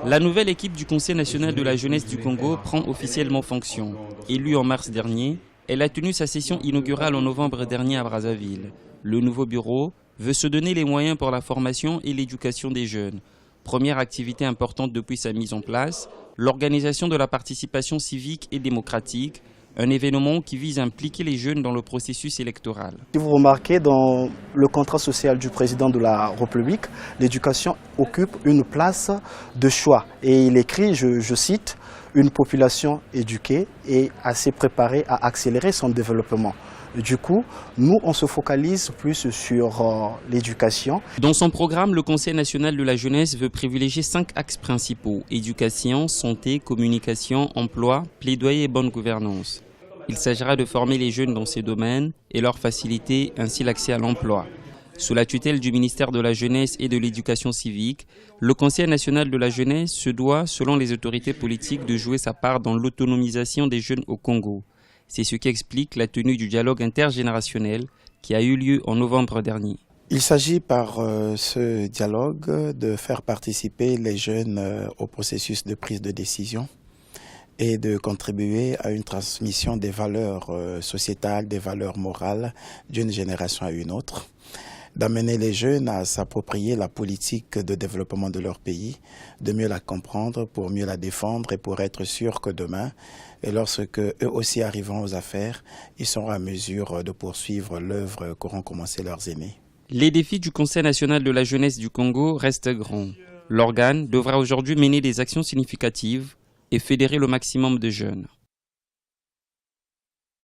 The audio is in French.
La nouvelle équipe du Conseil national de la jeunesse du Congo prend officiellement fonction. Élue en mars dernier, elle a tenu sa session inaugurale en novembre dernier à Brazzaville. Le nouveau bureau veut se donner les moyens pour la formation et l'éducation des jeunes. Première activité importante depuis sa mise en place, l'organisation de la participation civique et démocratique, un événement qui vise à impliquer les jeunes dans le processus électoral. Si vous remarquez, dans le contrat social du président de la République, l'éducation occupe une place de choix. Et il écrit, je cite, « Une population éduquée et assez préparée à accélérer son développement ». Du coup, nous, on se focalise plus sur l'éducation. Dans son programme, le Conseil national de la jeunesse veut privilégier 5 axes principaux: éducation, santé, communication, emploi, plaidoyer et bonne gouvernance. Il s'agira de former les jeunes dans ces domaines et leur faciliter ainsi l'accès à l'emploi. Sous la tutelle du ministère de la Jeunesse et de l'Éducation civique, le Conseil national de la jeunesse se doit, selon les autorités politiques, de jouer sa part dans l'autonomisation des jeunes au Congo. C'est ce qui explique la tenue du dialogue intergénérationnel qui a eu lieu en novembre dernier. Il s'agit par ce dialogue de faire participer les jeunes au processus de prise de décision et de contribuer à une transmission des valeurs sociétales, des valeurs morales d'une génération à une autre, d'amener les jeunes à s'approprier la politique de développement de leur pays, de mieux la comprendre pour mieux la défendre et pour être sûr que demain, et lorsque eux aussi arriveront aux affaires, ils seront à mesure de poursuivre l'œuvre qu'auront commencé leurs aînés. Les défis du Conseil national de la jeunesse du Congo restent grands. L'organe devra aujourd'hui mener des actions significatives et fédérer le maximum de jeunes.